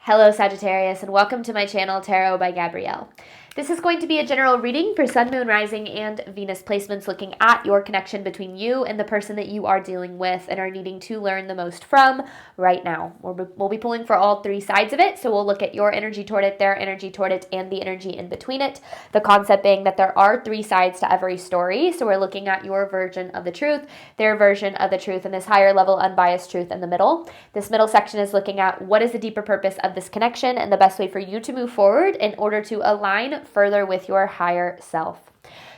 Hello Sagittarius, and welcome to my channel Tarot by Gabrielle. This is going to be a general reading for Sun, Moon, Rising, and Venus placements, looking at your connection between you and the person that you are dealing with and are needing to learn the most from right now. We'll be pulling for all three sides of it, so we'll look at your energy toward it, their energy toward it, and the energy in between it. The concept being that there are three sides to every story, so we're looking at your version of the truth, their version of the truth, and this higher level unbiased truth in the middle. This middle section is looking at what is the deeper purpose of this connection and the best way for you to move forward in order to align further with your higher self.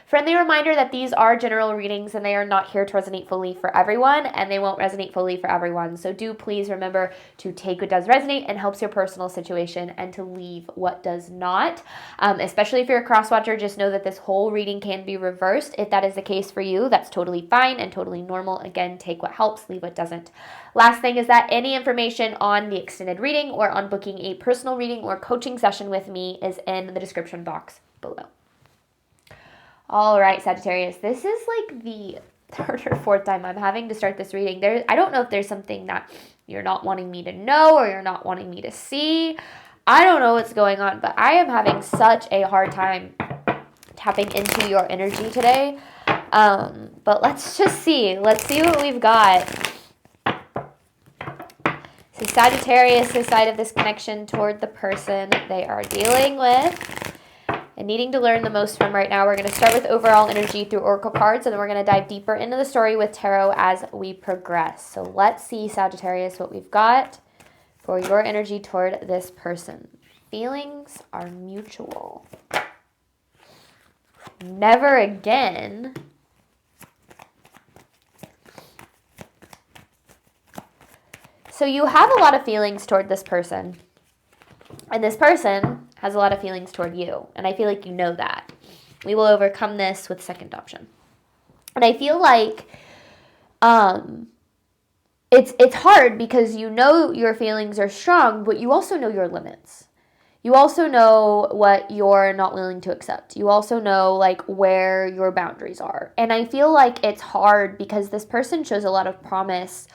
Friendly reminder that these are general readings and they are not here to resonate fully for everyone, and they won't resonate fully for everyone. So do please remember to take what does resonate and helps your personal situation and to leave what does not. Especially if you're a cross-watcher, just know that this whole reading can be reversed. If that is the case for you, that's totally fine and totally normal. Again, take what helps, leave what doesn't. Last thing is that any information on the extended reading or on booking a personal reading or coaching session with me is in the description box below. All right, Sagittarius, this is like the third or fourth time I'm having to start this reading. I don't know if there's something that you're not wanting me to know or you're not wanting me to see. I don't know what's going on, but I am having such a hard time tapping into your energy today. But let's just see. Let's see what we've got. So Sagittarius' side of this connection toward the person they are dealing with and needing to learn the most from right now. We're going to start with overall energy through oracle cards, and then we're going to dive deeper into the story with tarot as we progress. So let's see, Sagittarius, what we've got for your energy toward this person. Feelings are mutual. Never again. So you have a lot of feelings toward this person, and this person has a lot of feelings toward you, and I feel like you know that. We will overcome this with second option. And I feel like it's hard because you know your feelings are strong, but you also know your limits. You also know what you're not willing to accept. You also know like where your boundaries are. And I feel like it's hard because this person shows a lot of promise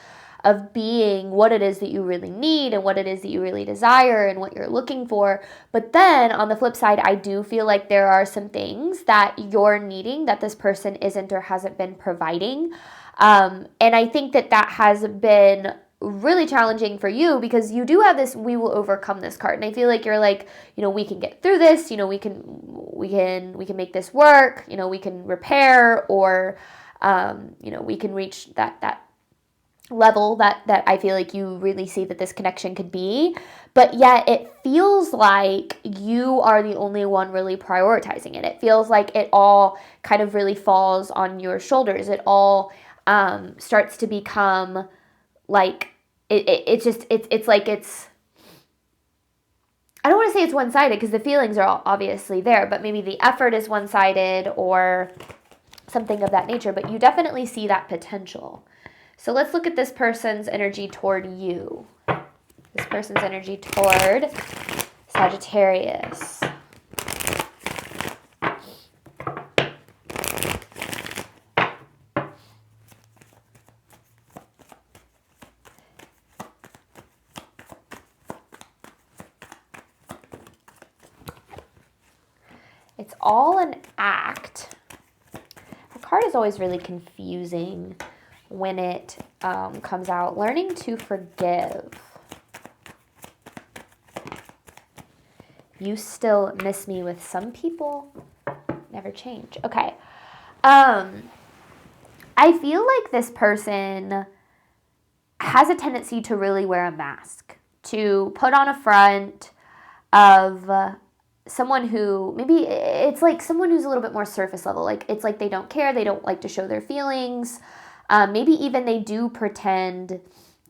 of being what it is that you really need and what it is that you really desire and what you're looking for. But then on the flip side, I do feel like there are some things that you're needing that this person isn't or hasn't been providing. And I think that has been really challenging for you because you do have this "we will overcome this" card, and I feel like you're like, we can get through this, we can make this work, we can repair, or we can reach that level that I feel like you really see that this connection could be, but yet it feels like you are the only one really prioritizing it. It feels like it all kind of really falls on your shoulders. It all starts to become like it's like I don't want to say it's one-sided because the feelings are all obviously there, but maybe the effort is one-sided or something of that nature, but you definitely see that potential. So let's look at this person's energy toward you. This person's energy toward Sagittarius. It's all an act. The card is always really confusing when it comes out. Learning to forgive. You still miss me with some people. Never change. Okay. I feel like this person has a tendency to really wear a mask, to put on a front of someone who maybe it's like someone who's a little bit more surface level. Like it's like they don't care. They don't like to show their feelings. Maybe even they do pretend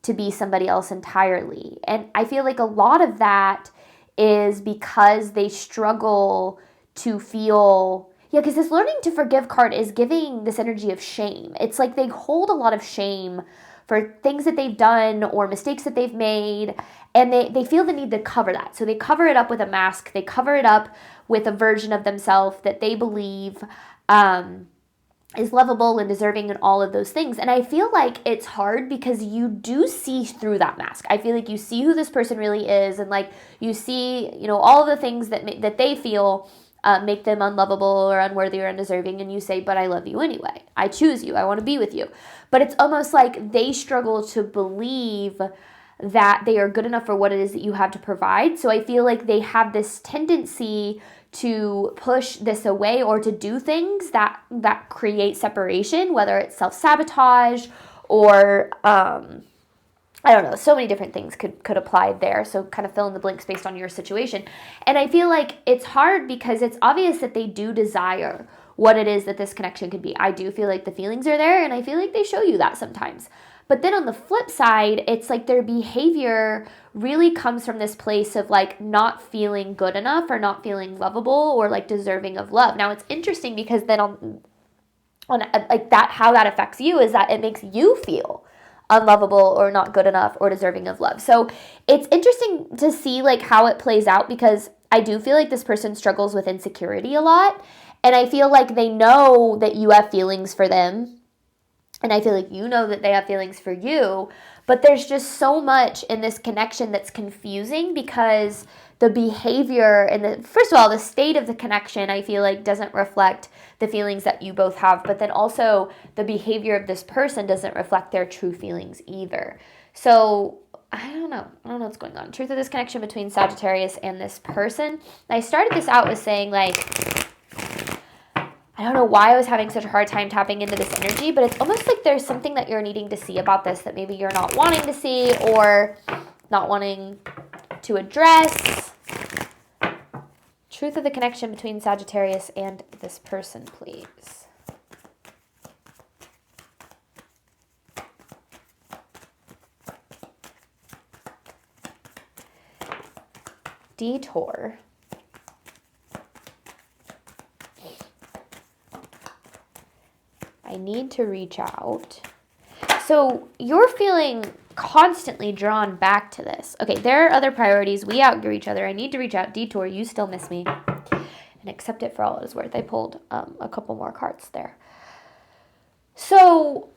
to be somebody else entirely. And I feel like a lot of that is because they struggle to feel, because this learning to forgive card is giving this energy of shame. It's like they hold a lot of shame for things that they've done or mistakes that they've made, and they feel the need to cover that. So they cover it up with a mask. They cover it up with a version of themselves that they believe is lovable and deserving and all of those things. And I feel like it's hard because you do see through that mask. I feel like you see who this person really is, and like you see, you know, all of the things that they feel make them unlovable or unworthy or undeserving, and you say, but I love you anyway. I choose you. I want to be with you. But it's almost like they struggle to believe that they are good enough for what it is that you have to provide. So I feel like they have this tendency to push this away or to do things that create separation, whether it's self-sabotage or I don't know, so many different things could apply there. So kind of fill in the blanks based on your situation. And I feel like it's hard because it's obvious that they do desire what it is that this connection could be. I do feel like the feelings are there, and I feel like they show you that sometimes. But then on the flip side, it's like their behavior really comes from this place of like not feeling good enough or not feeling lovable or like deserving of love. Now it's interesting because then on like that, how that affects you is that it makes you feel unlovable or not good enough or deserving of love. So it's interesting to see like how it plays out, because I do feel like this person struggles with insecurity a lot. And I feel like they know that you have feelings for them. And I feel like you know that they have feelings for you. But there's just so much in this connection that's confusing because the behavior and first of all, the state of the connection, I feel like doesn't reflect the feelings that you both have. But then also the behavior of this person doesn't reflect their true feelings either. So I don't know what's going on. Truth of this connection between Sagittarius and this person. I started this out with saying like, I don't know why I was having such a hard time tapping into this energy, but it's almost like there's something that you're needing to see about this that maybe you're not wanting to see or not wanting to address. Truth of the connection between Sagittarius and this person, please. Detour. I need to reach out. So you're feeling constantly drawn back to this. Okay, there are other priorities. We outgrew each other. I need to reach out. Detour, you still miss me. And accept it for all it is worth. I pulled a couple more cards there. So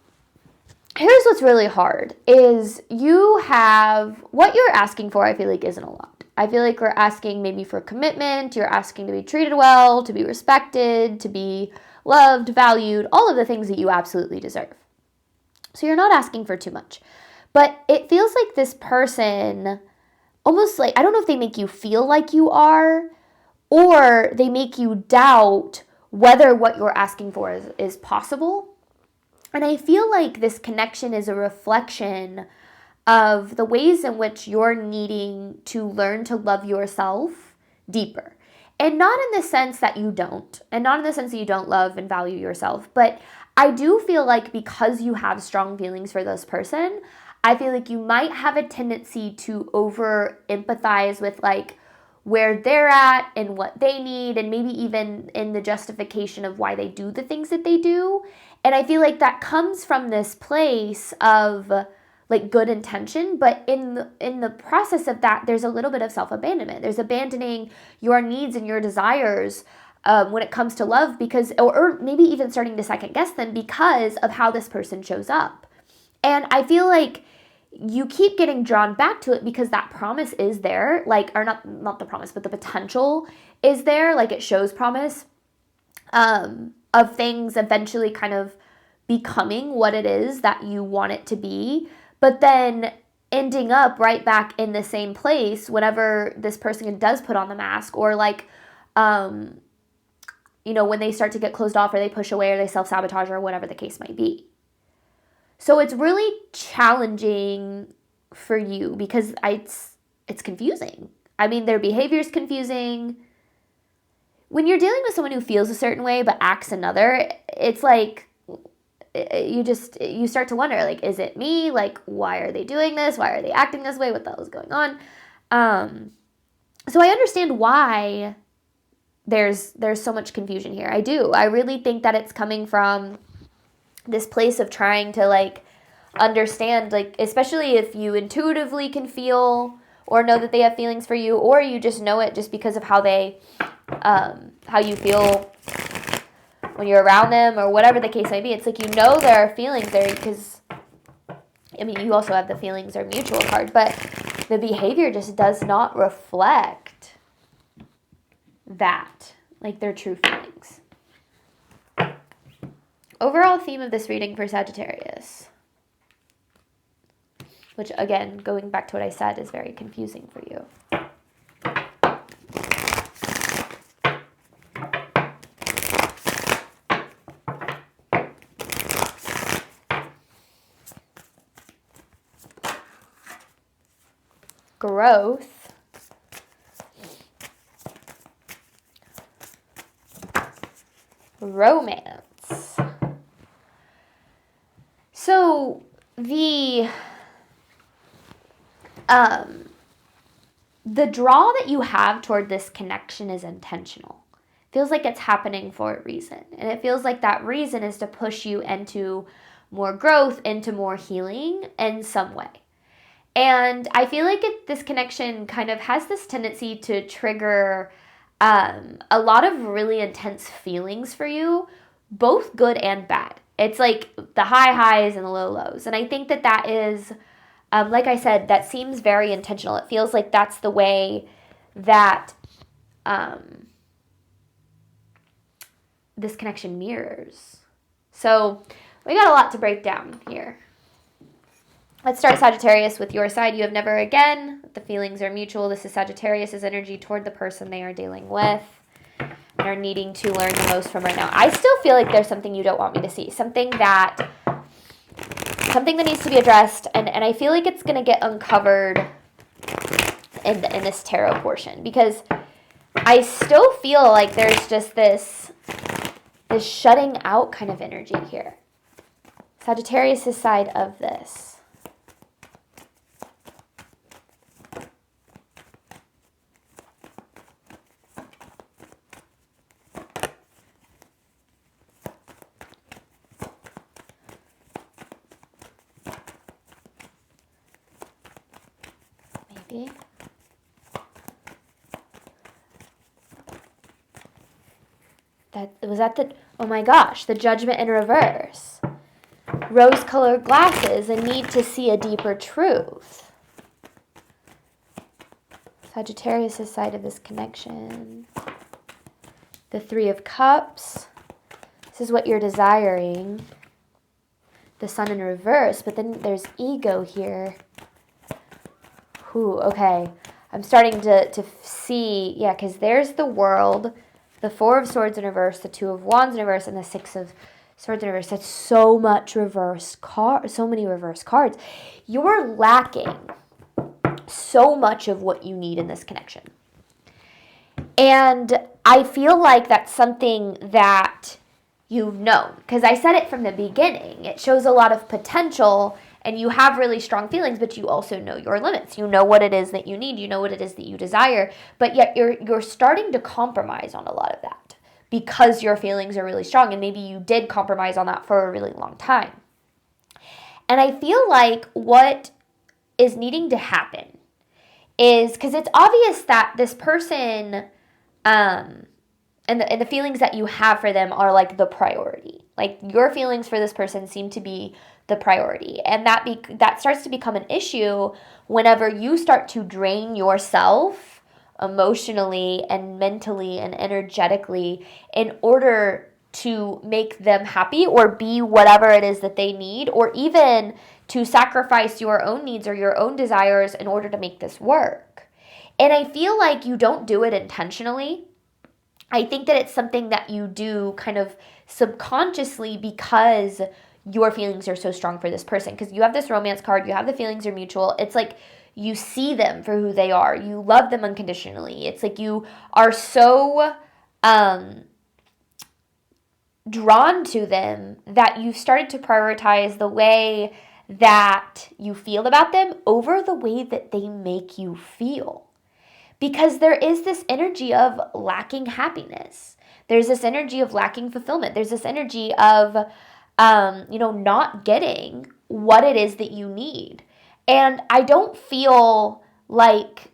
here's what's really hard is you have, what you're asking for, I feel like isn't a lot. I feel like you're asking maybe for commitment. You're asking to be treated well, to be respected, to be loved, valued, all of the things that you absolutely deserve. So you're not asking for too much. But it feels like this person, almost like, I don't know if they make you feel like you are, or they make you doubt whether what you're asking for is possible. And I feel like this connection is a reflection of the ways in which you're needing to learn to love yourself deeper. And not in the sense that you don't, and not in the sense that you don't love and value yourself, but I do feel like because you have strong feelings for this person, I feel like you might have a tendency to over empathize with like where they're at and what they need, and maybe even in the justification of why they do the things that they do. And I feel like that comes from this place of like good intention, but in the process of that, there's a little bit of self-abandonment. There's abandoning your needs and your desires when it comes to love, because, or maybe even starting to second guess them because of how this person shows up. And I feel like you keep getting drawn back to it because that promise is there, like, or not the promise, but the potential is there, like it shows promise of things eventually kind of becoming what it is that you want it to be. But then ending up right back in the same place whenever this person does put on the mask, or like, you know, when they start to get closed off or they push away or they self-sabotage or whatever the case might be. So it's really challenging for you because it's confusing. I mean, their behavior is confusing. When you're dealing with someone who feels a certain way but acts another, it's like, you start to wonder, like, is it me? Like, why are they doing this? Why are they acting this way? What the hell is going on? So I understand why there's so much confusion here. I do. I really think that it's coming from this place of trying to like understand, like, especially if you intuitively can feel or know that they have feelings for you, or you just know it just because of how they, how you feel when you're around them or whatever the case may be. It's like, you know, there are feelings there because, I mean, you also have the feelings are mutual card, but the behavior just does not reflect that, like their true feelings. Overall theme of this reading for Sagittarius, which again, going back to what I said, is very confusing for you. Growth, romance. So the draw that you have toward this connection is intentional. Feels like it's happening for a reason. And it feels like that reason is to push you into more growth, into more healing in some way. And I feel like this connection kind of has this tendency to trigger a lot of really intense feelings for you, both good and bad. It's like the high highs and the low lows. And I think that is, like I said, that seems very intentional. It feels like that's the way that this connection mirrors. So we got a lot to break down here. Let's start, Sagittarius, with your side. You have never again. The feelings are mutual. This is Sagittarius's energy toward the person they are dealing with and are needing to learn the most from right now. I still feel like there's something you don't want me to see. Something that needs to be addressed. And I feel like it's going to get uncovered in this tarot portion. Because I still feel like there's just this shutting out kind of energy here. Sagittarius's side of this. Maybe. Oh my gosh, the Judgment in reverse. Rose-colored glasses, a need to see a deeper truth. Sagittarius' side of this connection. The Three of Cups. This is what you're desiring. The Sun in reverse, but then there's ego here. Ooh, okay. I'm starting to see, yeah, because there's the World, the Four of Swords in reverse, the Two of Wands in reverse, and the Six of Swords in reverse. That's so much reverse so many reverse cards. You're lacking so much of what you need in this connection. And I feel like that's something that you've known, because I said it from the beginning. It shows a lot of potential, and you have really strong feelings, but you also know your limits. You know what it is that you need. You know what it is that you desire, but yet you're starting to compromise on a lot of that because your feelings are really strong, and maybe you did compromise on that for a really long time. And I feel like what is needing to happen is, because it's obvious that this person and the feelings that you have for them are like the priority. Like, your feelings for this person seem to be the priority. And that starts to become an issue whenever you start to drain yourself emotionally and mentally and energetically in order to make them happy or be whatever it is that they need, or even to sacrifice your own needs or your own desires in order to make this work. And I feel like you don't do it intentionally. I think that it's something that you do kind of subconsciously because your feelings are so strong for this person. Because you have this romance card, you have the feelings are mutual. It's like you see them for who they are. You love them unconditionally. It's like you are so drawn to them that you've started to prioritize the way that you feel about them over the way that they make you feel. Because there is this energy of lacking happiness. There's this energy of lacking fulfillment. There's this energy of, not getting what it is that you need. And I don't feel like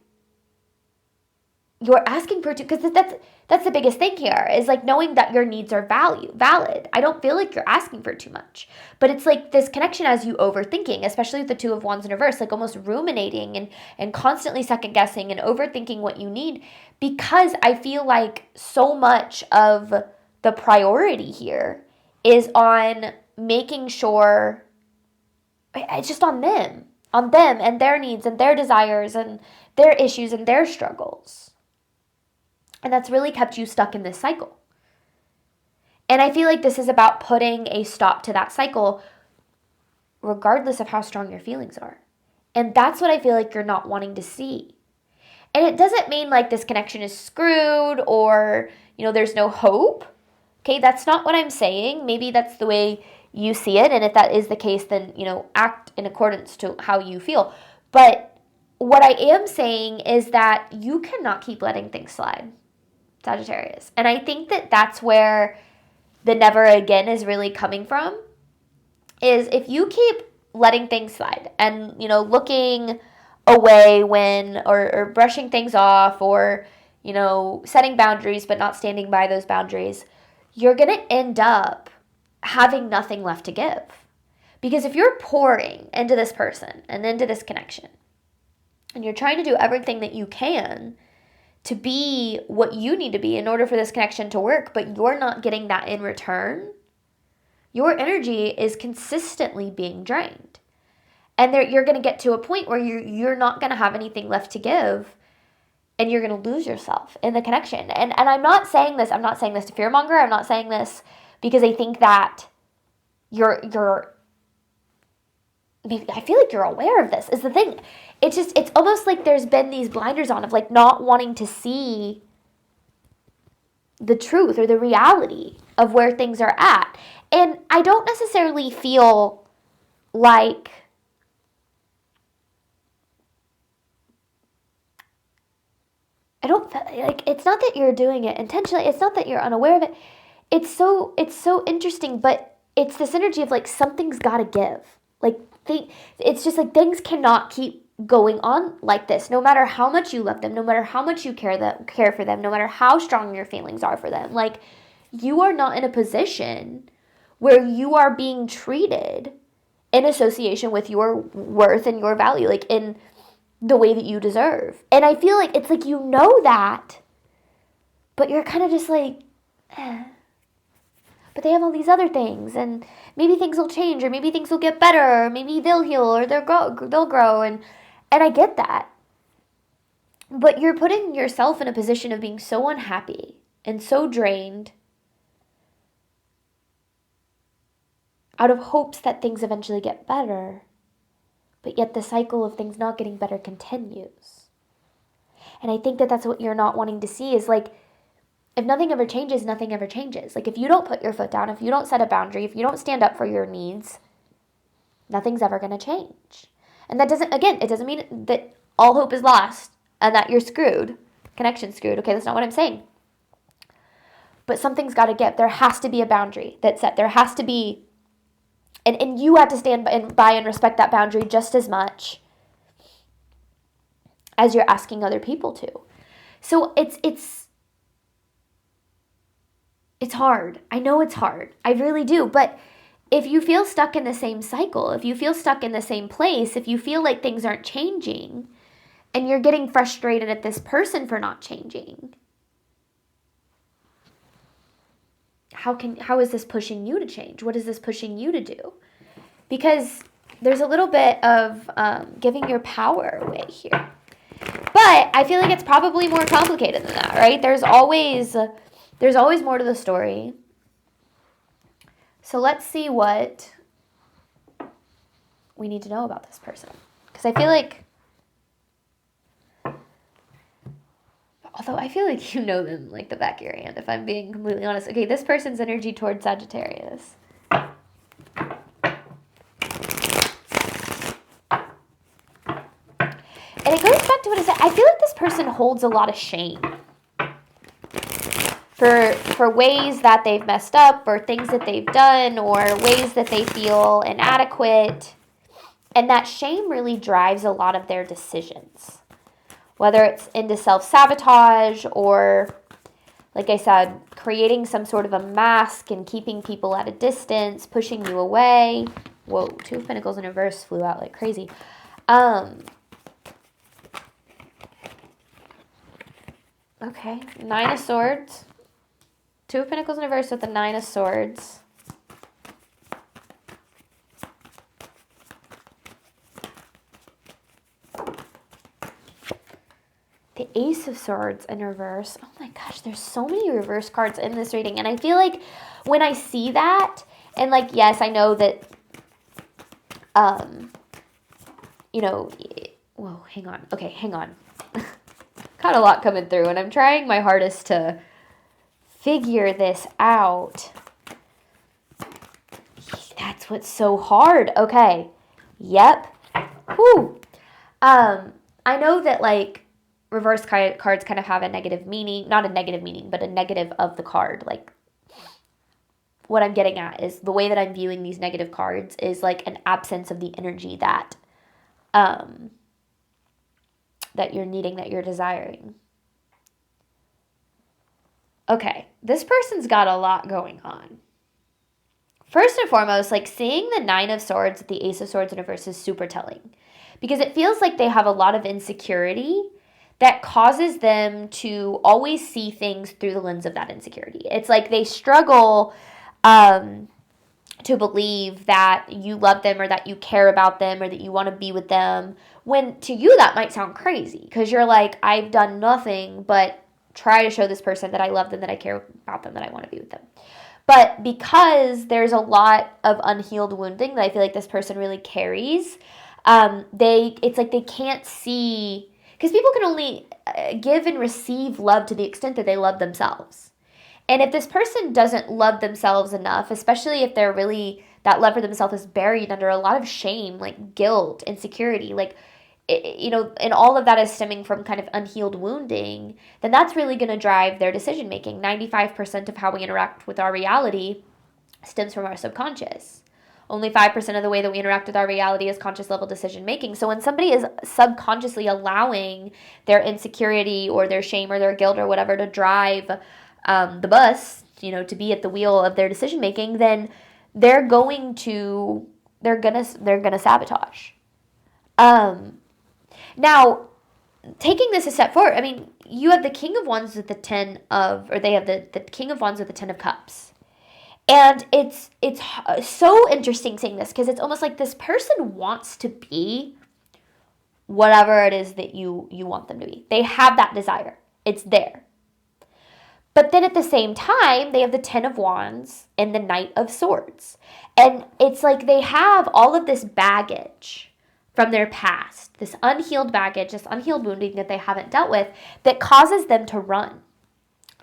you're asking for too, because that's the biggest thing here, is like knowing that your needs are valid. I don't feel like you're asking for too much, but it's like this connection as you overthinking, especially with the Two of Wands in reverse, like almost ruminating and constantly second guessing and overthinking what you need, because I feel like so much of the priority here is on making sure it's just on them and their needs and their desires and their issues and their struggles. And that's really kept you stuck in this cycle. And I feel like this is about putting a stop to that cycle, regardless of how strong your feelings are. And that's what I feel like you're not wanting to see. And it doesn't mean like this connection is screwed or, there's no hope. Okay, that's not what I'm saying. Maybe that's the way you see it. And if that is the case, then, act in accordance to how you feel. But what I am saying is that you cannot keep letting things slide, Sagittarius. And I think that that's where the never again is really coming from, is if you keep letting things slide and, looking away when, or brushing things off, or, setting boundaries but not standing by those boundaries, you're going to end up having nothing left to give. Because if you're pouring into this person and into this connection, and you're trying to do everything that you can to be what you need to be in order for this connection to work, but you're not getting that in return, your energy is consistently being drained. And you're going to get to a point where you're not going to have anything left to give, and you're going to lose yourself in the connection. And I'm not saying this to fearmonger. I'm not saying this because I think that maybe I feel like you're aware of this is the thing. It's almost like there's been these blinders on of like not wanting to see the truth or the reality of where things are at. And I don't necessarily feel like it's not that you're doing it intentionally. It's not that you're unaware of it. It's so interesting, but it's this energy of like something's got to give. Like it's just like things cannot keep going on like this, no matter how much you love them, no matter how much you care for them, no matter how strong your feelings are for them. Like, you are not in a position where you are being treated in association with your worth and your value, like in the way that you deserve. And I feel like it's like that, but you're kind of just like, but they have all these other things, and maybe things will change, or maybe things will get better, or maybe they'll heal, or they'll grow, and I get that. But you're putting yourself in a position of being so unhappy and so drained out of hopes that things eventually get better, but yet the cycle of things not getting better continues. And I think that that's what you're not wanting to see, is like, if nothing ever changes, nothing ever changes. Like, if you don't put your foot down, if you don't set a boundary, if you don't stand up for your needs, nothing's ever going to change. And that it doesn't mean that all hope is lost and that you're screwed, connection's screwed. Okay, that's not what I'm saying. But something's got to give. There has to be a boundary that's set. There has to be, and you have to stand by and respect that boundary just as much as you're asking other people to. So it's hard. I know it's hard. I really do. But if you feel stuck in the same cycle, if you feel stuck in the same place, if you feel like things aren't changing, and you're getting frustrated at this person for not changing, how is this pushing you to change? What is this pushing you to do? Because there's a little bit of giving your power away here. But I feel like it's probably more complicated than that, right? There's always more to the story. So let's see what we need to know about this person. Because I feel like, although I feel like you know them like the back of your hand, if I'm being completely honest. Okay, this person's energy towards Sagittarius. And it goes back to what I said. I feel like this person holds a lot of shame for ways that they've messed up, or things that they've done, or ways that they feel inadequate. And that shame really drives a lot of their decisions. whether it's into self-sabotage or, like I said, creating some sort of a mask and keeping people at a distance, pushing you away. Whoa, Two of Pentacles in reverse flew out like crazy. Okay, Nine of Swords. Two of Pentacles in reverse with the Nine of Swords. The Ace of Swords in reverse. Oh my gosh, there's so many reverse cards in this reading. And I feel like when I see that, and like, yes, I know that, you know, whoa, hang on. Okay, hang on. Got a lot coming through, and I'm trying my hardest to figure this out. That's what's so hard. Okay. Yep. Whew. I know that, like, reverse cards kind of have a negative meaning. Not a negative meaning, but a negative of the card. Like, what I'm getting at is the way that I'm viewing these negative cards is like an absence of the energy that that you're needing, that you're desiring. Okay, this person's got a lot going on. First and foremost, like, seeing the Nine of Swords with the Ace of Swords in reverse is super telling, because it feels like they have a lot of insecurity that causes them to always see things through the lens of that insecurity. It's like they struggle to believe that you love them or that you care about them or that you want to be with them, when to you that might sound crazy, because you're like, I've done nothing but try to show this person that I love them, that I care about them, that I want to be with them. But because there's a lot of unhealed wounding that I feel like this person really carries, it's like they can't see, because people can only give and receive love to the extent that they love themselves. And if this person doesn't love themselves enough, especially if they're really, that love for themselves is buried under a lot of shame, like guilt, insecurity, like, you know, and all of that is stemming from kind of unhealed wounding, then that's really going to drive their decision making. 95% of how we interact with our reality stems from our subconscious. Only 5% of the way that we interact with our reality is conscious level decision making. So when somebody is subconsciously allowing their insecurity or their shame or their guilt or whatever to drive the bus, you know, to be at the wheel of their decision making, then they're gonna sabotage. Now, taking this a step forward, I mean, you have the King of Wands with the they have the King of Wands with the Ten of Cups. And it's so interesting seeing this, because it's almost like this person wants to be whatever it is that you want them to be. They have that desire. It's there. But then at the same time, they have the Ten of Wands and the Knight of Swords. And it's like they have all of this baggage from their past, this unhealed baggage, this unhealed wounding that they haven't dealt with, that causes them to run.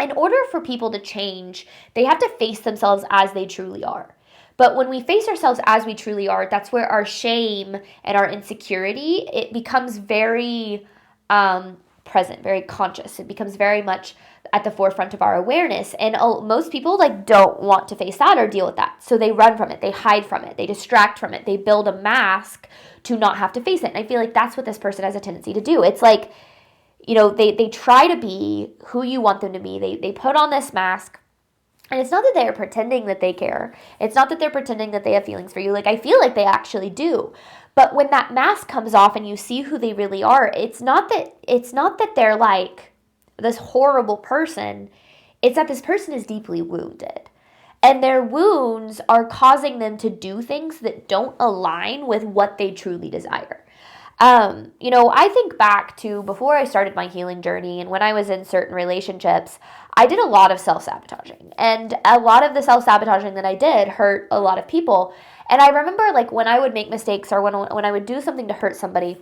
In order for people to change, they have to face themselves as they truly are. But when we face ourselves as we truly are, that's where our shame and our insecurity, it becomes very present, very conscious. It becomes very much at the forefront of our awareness. And most people like don't want to face that or deal with that. So they run from it. They hide from it. They distract from it. They build a mask to not have to face it. And I feel like that's what this person has a tendency to do. It's like, you know, they try to be who you want them to be. They put on this mask. And it's not that they are pretending that they care. It's not that they're pretending that they have feelings for you. Like, I feel like they actually do. But when that mask comes off and you see who they really are, it's not that they're like this horrible person. It's that this person is deeply wounded. And their wounds are causing them to do things that don't align with what they truly desire. You know, I think back to before I started my healing journey, and when I was in certain relationships, I did a lot of self-sabotaging. And a lot of the self-sabotaging that I did hurt a lot of people. And I remember, like, when I would make mistakes or when I would do something to hurt somebody,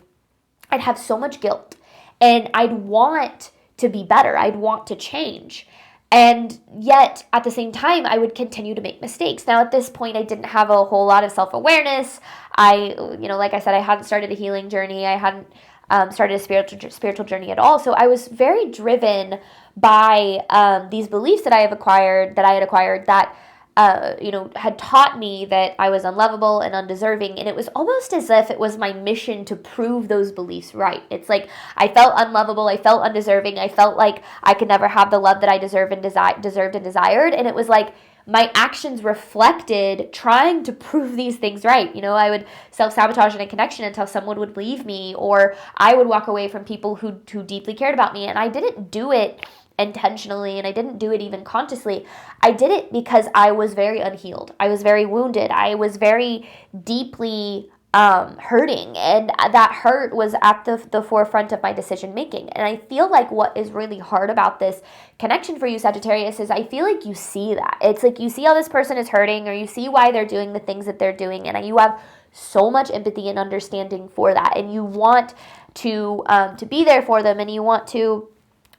I'd have so much guilt. And I'd want to be better. I'd want to change. And yet, at the same time, I would continue to make mistakes. Now, at this point, I didn't have a whole lot of self-awareness. Like I said, I hadn't started a healing journey. I hadn't started a spiritual journey at all. So I was very driven by these beliefs that I had acquired that had taught me that I was unlovable and undeserving. And it was almost as if it was my mission to prove those beliefs right. It's like I felt unlovable. I felt undeserving. I felt like I could never have the love that I deserved and desired. And it was like my actions reflected trying to prove these things right. I would self-sabotage in a connection until someone would leave me, or I would walk away from people who deeply cared about me. And I didn't do it intentionally, and I didn't do it even consciously. I did it because I was very unhealed. I was very wounded. I was very deeply hurting, and that hurt was at the forefront of my decision making. And I feel like what is really hard about this connection for you, Sagittarius, is I feel like you see that. It's like you see how this person is hurting, or you see why they're doing the things that they're doing, and you have so much empathy and understanding for that, and you want to be there for them, and you want to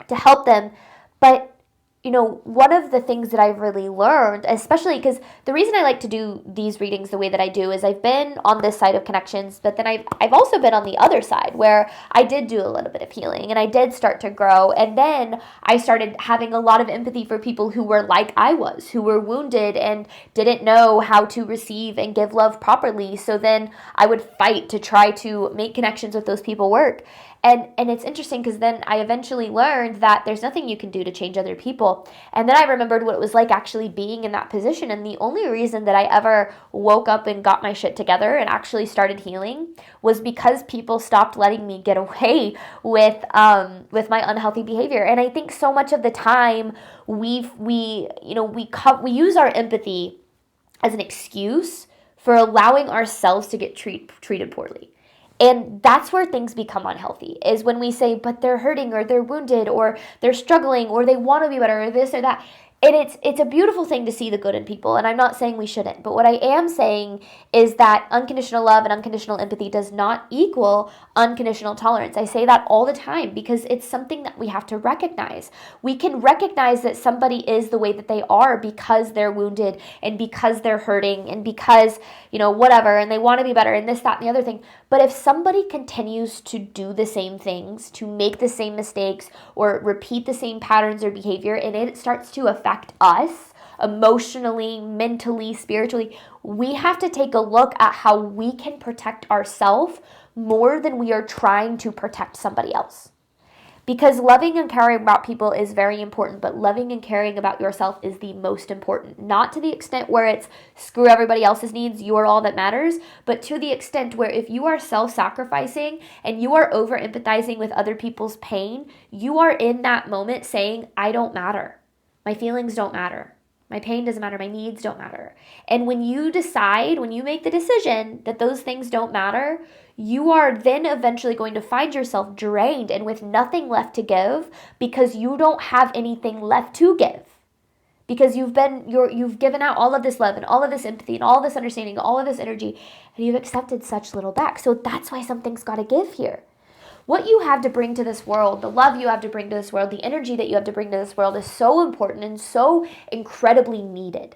help them. But one of the things that I've really learned, especially because the reason I like to do these readings the way that I do is I've been on this side of connections, but then I've also been on the other side where I did do a little bit of healing, and I did start to grow. And then I started having a lot of empathy for people who were like I was, who were wounded and didn't know how to receive and give love properly. So then I would fight to try to make connections with those people work. And it's interesting because then I eventually learned that there's nothing you can do to change other people. And then I remembered what it was like actually being in that position. And the only reason that I ever woke up and got my shit together and actually started healing was because people stopped letting me get away with my unhealthy behavior. And I think so much of the time we use our empathy as an excuse for allowing ourselves to get treated poorly. And that's where things become unhealthy, is when we say, but they're hurting, or they're wounded, or they're struggling, or they want to be better, or this or that. And it's a beautiful thing to see the good in people, and I'm not saying we shouldn't. But what I am saying is that unconditional love and unconditional empathy does not equal unconditional tolerance. I say that all the time because it's something that we have to recognize. We can recognize that somebody is the way that they are because they're wounded, and because they're hurting, and because, whatever, and they want to be better, and this, that, and the other thing. But if somebody continues to do the same things, to make the same mistakes, or repeat the same patterns or behavior, and it starts to affect us emotionally, mentally, spiritually, we have to take a look at how we can protect ourselves more than we are trying to protect somebody else. Because loving and caring about people is very important, but loving and caring about yourself is the most important. Not to the extent where it's screw everybody else's needs, you are all that matters, but to the extent where if you are self-sacrificing and you are over-empathizing with other people's pain, you are in that moment saying, I don't matter. My feelings don't matter. My pain doesn't matter. My needs don't matter. And when you make the decision that those things don't matter, you are then eventually going to find yourself drained and with nothing left to give, because you don't have anything left to give. Because you've given out all of this love and all of this empathy and all of this understanding, all of this energy, and you've accepted such little back. So that's why something's got to give here. What you have to bring to this world, the love you have to bring to this world, the energy that you have to bring to this world is so important and so incredibly needed.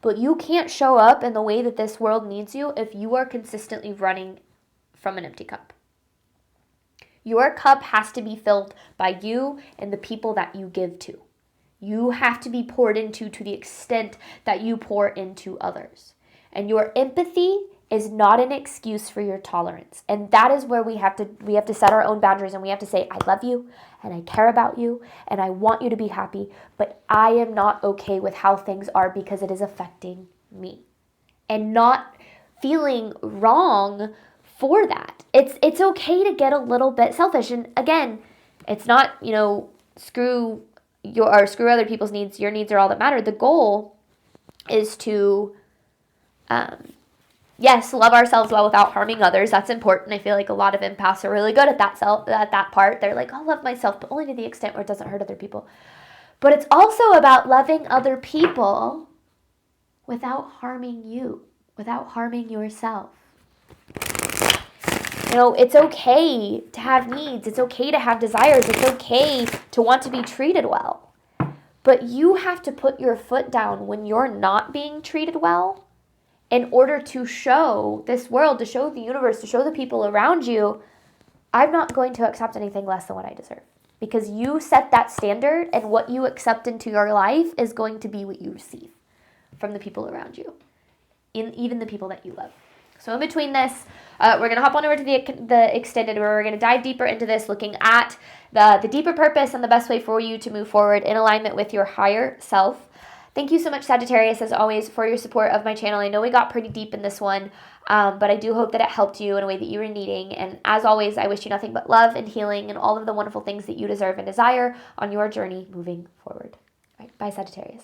But you can't show up in the way that this world needs you if you are consistently running from an empty cup. Your cup has to be filled by you and the people that you give to. You have to be poured into to the extent that you pour into others. And your empathy is not an excuse for your tolerance. And that is where we have to set our own boundaries, and we have to say, I love you and I care about you and I want you to be happy, but I am not okay with how things are because it is affecting me. And not feeling wrong for that. It's okay to get a little bit selfish. And again, it's not, screw other people's needs. Your needs are all that matter. The goal is to yes, love ourselves well without harming others. That's important. I feel like a lot of empaths are really good at that part. They're like, I'll love myself, but only to the extent where it doesn't hurt other people. But it's also about loving other people without harming you, without harming yourself. It's okay to have needs. It's okay to have desires. It's okay to want to be treated well. But you have to put your foot down when you're not being treated well, in order to show this world, to show the universe, to show the people around you, I'm not going to accept anything less than what I deserve. Because you set that standard, and what you accept into your life is going to be what you receive. from the people around you, even the people that you love. So in between this, we're going to hop on over to the extended, where we're going to dive deeper into this, looking at the deeper purpose and the best way for you to move forward in alignment with your higher self. Thank you so much, Sagittarius, as always, for your support of my channel. I know we got pretty deep in this one, but I do hope that it helped you in a way that you were needing. And as always, I wish you nothing but love and healing and all of the wonderful things that you deserve and desire on your journey moving forward. All right, bye, Sagittarius.